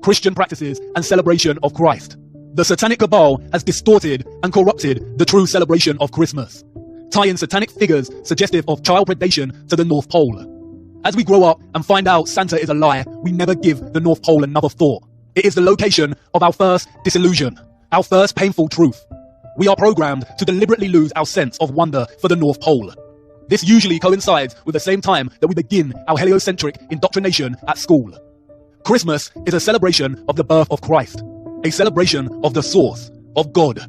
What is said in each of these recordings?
Christian practices and celebration of Christ. The satanic cabal has distorted and corrupted the true celebration of Christmas, tying satanic figures suggestive of child predation to the North Pole. As we grow up and find out Santa is a lie, we never give the North Pole another thought. It is the location of our first disillusion, our first painful truth. We are programmed to deliberately lose our sense of wonder for the North Pole. This usually coincides with the same time that we begin our heliocentric indoctrination at school. Christmas is a celebration of the birth of Christ, a celebration of the source, of God.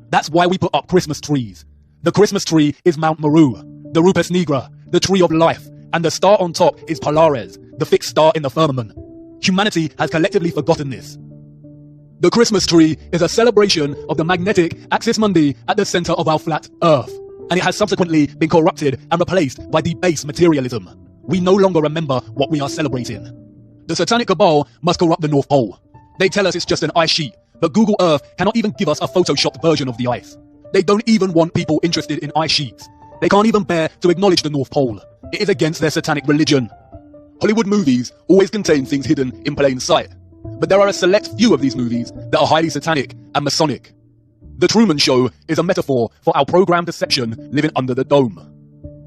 That's why we put up Christmas trees. The Christmas tree is Mount Meru, the Rupes Nigra, the tree of life, and the star on top is Polaris, the fixed star in the firmament. Humanity has collectively forgotten this. The Christmas tree is a celebration of the magnetic axis mundi at the center of our flat Earth, and it has subsequently been corrupted and replaced by debased materialism. We no longer remember what we are celebrating. The satanic cabal must corrupt the North Pole. They tell us it's just an ice sheet, but Google Earth cannot even give us a photoshopped version of the ice. They don't even want people interested in ice sheets. They can't even bear to acknowledge the North Pole. It is against their satanic religion. Hollywood movies always contain things hidden in plain sight, but there are a select few of these movies that are highly satanic and Masonic. The Truman Show is a metaphor for our programmed deception living under the dome.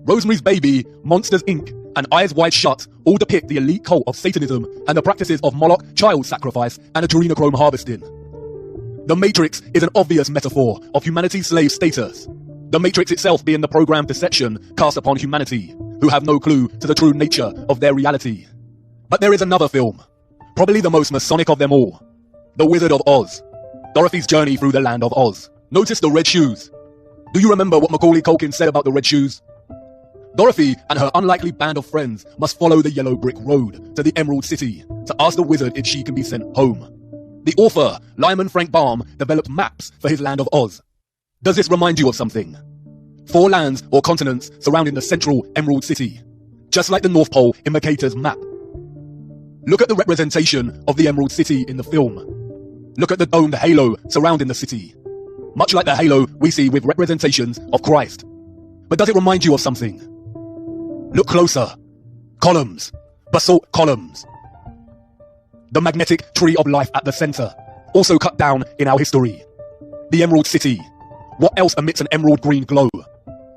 Rosemary's Baby, Monsters Inc., and Eyes Wide Shut all depict the elite cult of Satanism and the practices of Moloch child sacrifice and adrenochrome harvesting. The Matrix is an obvious metaphor of humanity's slave status, the Matrix itself being the programmed deception cast upon humanity, who have no clue to the true nature of their reality. But there is another film, probably the most Masonic of them all, The Wizard of Oz, Dorothy's journey through the land of Oz. Notice the red shoes. Do you remember what Macaulay Culkin said about the red shoes? Dorothy and her unlikely band of friends must follow the yellow brick road to the Emerald City to ask the wizard if she can be sent home. The author, Lyman Frank Baum, developed maps for his land of Oz. Does this remind you of something? 4 lands or continents surrounding the central Emerald City, just like the North Pole in Mercator's map. Look at the representation of the Emerald City in the film. Look at the domed halo surrounding the city, much like the halo we see with representations of Christ. But does it remind you of something? Look closer. Columns, basalt columns. The magnetic tree of life at the center, also cut down in our history. The Emerald City. What else emits an emerald green glow?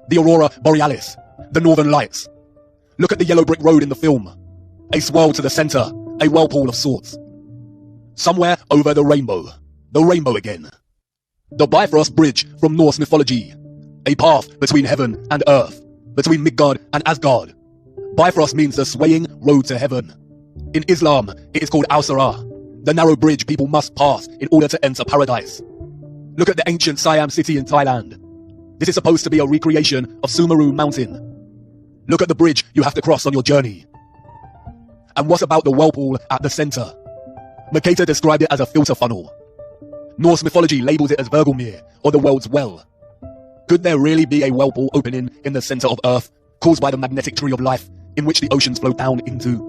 The Aurora Borealis, the Northern Lights. Look at the yellow brick road in the film. A swirl to the center, a whirlpool of sorts. Somewhere over the rainbow again. The Bifrost Bridge from Norse mythology. A path between heaven and earth, between Midgard and Asgard. Bifrost means the swaying road to heaven. In Islam, it is called Al-Sirah, the narrow bridge people must pass in order to enter paradise. Look at the ancient Siam city in Thailand. This is supposed to be a recreation of Sumeru Mountain. Look at the bridge you have to cross on your journey. And what about the whirlpool at the center? Mercator described it as a filter funnel. Norse mythology labels it as Vergelmir, or the world's well. Could there really be a whirlpool opening in the center of Earth, caused by the magnetic tree of life, in which the oceans flow down into?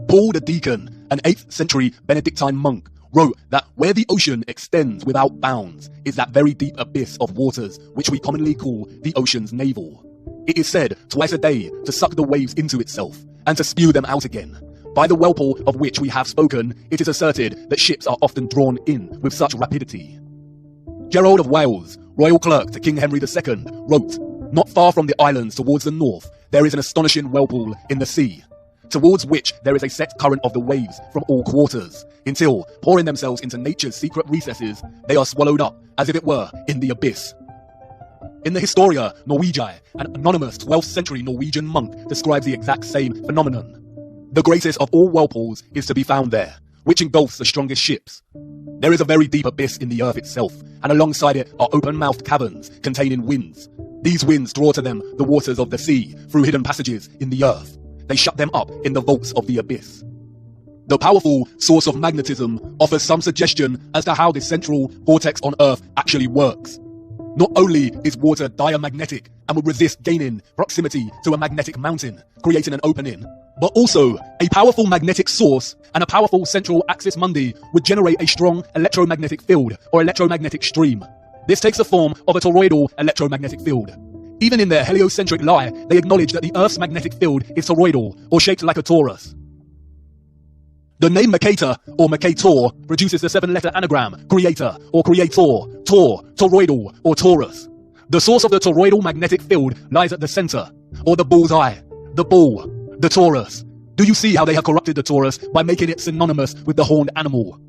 Paul the Deacon, an 8th century Benedictine monk, wrote that where the ocean extends without bounds is that very deep abyss of waters which we commonly call the ocean's navel. It is said twice a day to suck the waves into itself and to spew them out again. By the whirlpool of which we have spoken, it is asserted that ships are often drawn in with such rapidity. Gerald of Wales, royal clerk to King Henry II, wrote, "Not far from the islands towards the north, there is an astonishing whirlpool in the sea, towards which there is a set current of the waves from all quarters, until, pouring themselves into nature's secret recesses, they are swallowed up, as if it were, in the abyss." In the Historia Norwegiae, an anonymous 12th century Norwegian monk describes the exact same phenomenon. The greatest of all whirlpools is to be found there, which engulfs the strongest ships. There is a very deep abyss in the earth itself, and alongside it are open-mouthed caverns containing winds. These winds draw to them the waters of the sea through hidden passages in the earth. They shut them up in the vaults of the abyss. The powerful source of magnetism offers some suggestion as to how the central vortex on Earth actually works. Not only is water diamagnetic and would resist gaining proximity to a magnetic mountain, creating an opening, but also a powerful magnetic source and a powerful central axis mundi would generate a strong electromagnetic field or electromagnetic stream. This takes the form of a toroidal electromagnetic field. Even in their heliocentric lie, they acknowledge that the Earth's magnetic field is toroidal or shaped like a torus. The name Mercator or Mercator produces the 7-letter anagram creator or creator, Tor, toroidal or Taurus. The source of the toroidal magnetic field lies at the center, or the bullseye, the bull, the Taurus. Do you see how they have corrupted the Taurus by making it synonymous with the horned animal?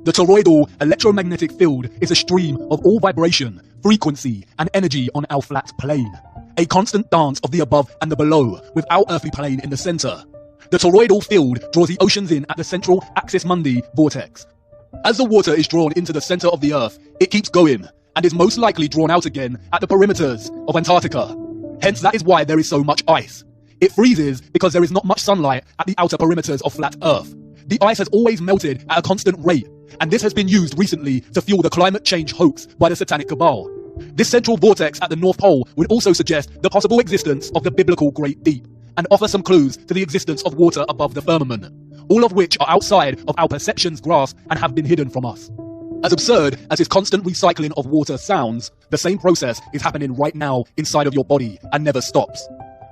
The toroidal electromagnetic field is a stream of all vibration, frequency, and energy on our flat plane. A constant dance of the above and the below, with our earthly plane in the center. The toroidal field draws the oceans in at the central axis mundi vortex. As the water is drawn into the center of the earth, it keeps going, and is most likely drawn out again at the perimeters of Antarctica. Hence, that is why there is so much ice. It freezes because there is not much sunlight at the outer perimeters of flat Earth. The ice has always melted at a constant rate, and this has been used recently to fuel the climate change hoax by the Satanic Cabal. This central vortex at the North Pole would also suggest the possible existence of the biblical Great Deep, and offer some clues to the existence of water above the firmament, all of which are outside of our perception's grasp and have been hidden from us. As absurd as this constant recycling of water sounds, the same process is happening right now inside of your body and never stops.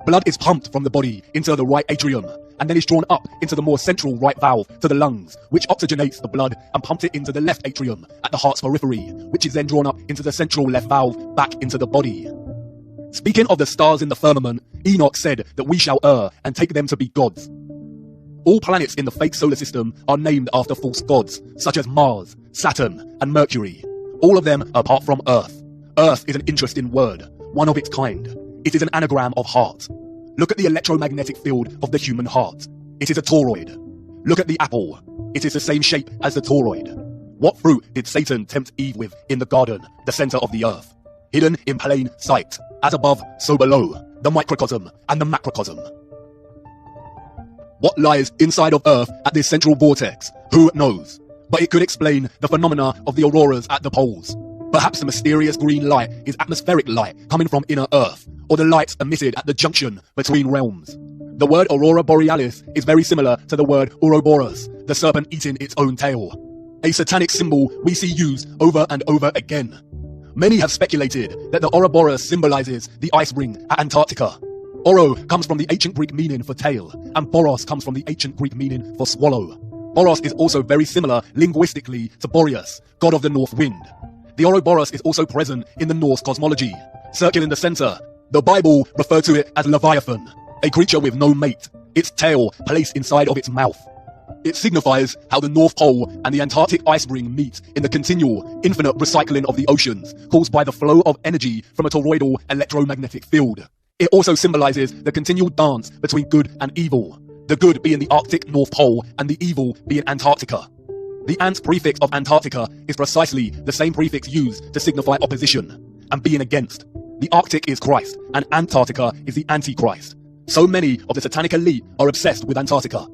Blood is pumped from the body into the right atrium, and then is drawn up into the more central right valve to the lungs, which oxygenates the blood and pumps it into the left atrium at the heart's periphery, which is then drawn up into the central left valve back into the body. Speaking of the stars in the firmament, Enoch said that we shall err and take them to be gods. All planets in the fake solar system are named after false gods, such as Mars, Saturn, and Mercury. All of them apart from Earth. Earth is an interesting word, one of its kind. It is an anagram of heart. Look at the electromagnetic field of the human heart. It is a toroid. Look at the apple. It is the same shape as the toroid. What fruit did Satan tempt Eve with in the garden, the center of the earth? Hidden in plain sight, as above, so below, the microcosm and the macrocosm. What lies inside of Earth at this central vortex? Who knows? But it could explain the phenomena of the auroras at the poles. Perhaps the mysterious green light is atmospheric light coming from inner Earth, or the light emitted at the junction between realms. The word aurora borealis is very similar to the word Ouroboros, the serpent eating its own tail. A satanic symbol we see used over and over again. Many have speculated that the Ouroboros symbolizes the ice ring at Antarctica. Oro comes from the ancient Greek meaning for tail, and Boros comes from the ancient Greek meaning for swallow. Boros is also very similar linguistically to Boreas, god of the north wind. The Ouroboros is also present in the Norse cosmology. Circling the center, the Bible referred to it as Leviathan, a creature with no mate, its tail placed inside of its mouth. It signifies how the North Pole and the Antarctic ice ring meet in the continual, infinite recycling of the oceans, caused by the flow of energy from a toroidal electromagnetic field. It also symbolizes the continual dance between good and evil, the good being the Arctic North Pole and the evil being Antarctica. The ant prefix of Antarctica is precisely the same prefix used to signify opposition and being against. The Arctic is Christ, and Antarctica is the Antichrist. So many of the satanic elite are obsessed with Antarctica.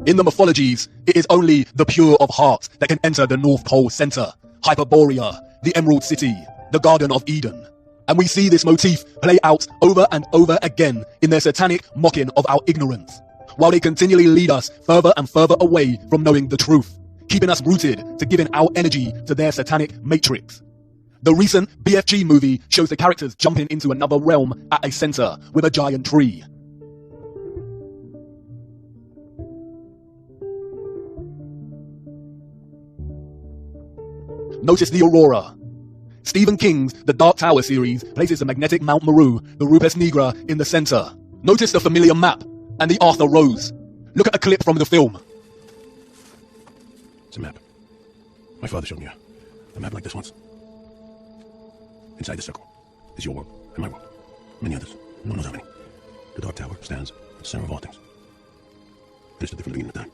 In the mythologies, it is only the pure of heart that can enter the North Pole Center, Hyperborea, the Emerald City, the Garden of Eden. And we see this motif play out over and over again in their satanic mocking of our ignorance, while they continually lead us further and further away from knowing the truth, keeping us rooted to giving our energy to their satanic matrix. The recent BFG movie shows the characters jumping into another realm at a center with a giant tree. Notice the aurora. Stephen King's The Dark Tower series places the magnetic Mount Meru, the Rupes Nigra, in the center. Notice the familiar map and the Arthur Rose. Look at a clip from the film. It's a map. My father showed me a map like this once. Inside the circle is your world and my world. Many others. No one knows how many. The Dark Tower stands at the center of all things. It is the different beginning of time.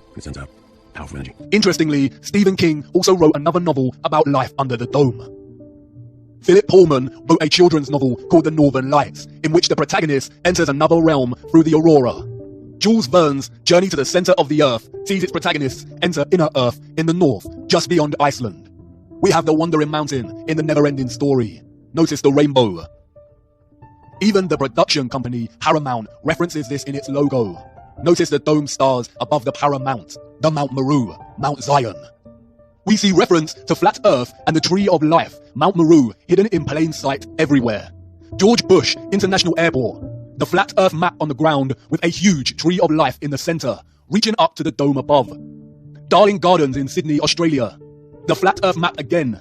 And it sends out powerful energy. Interestingly, Stephen King also wrote another novel about life under the dome. Philip Pullman wrote a children's novel called The Northern Lights, in which the protagonist enters another realm through the aurora. Jules Verne's Journey to the Center of the Earth sees its protagonists enter inner Earth in the north, just beyond Iceland. We have the Wandering Mountain in the Never-Ending Story. Notice the rainbow. Even the production company Paramount references this in its logo. Notice the dome stars above the Paramount, the Mount Meru, Mount Zion. We see reference to Flat Earth and the Tree of Life, Mount Meru, hidden in plain sight everywhere. George Bush International Airport, the Flat Earth map on the ground with a huge Tree of Life in the center, reaching up to the dome above. Darling Gardens in Sydney, Australia. The flat earth map again.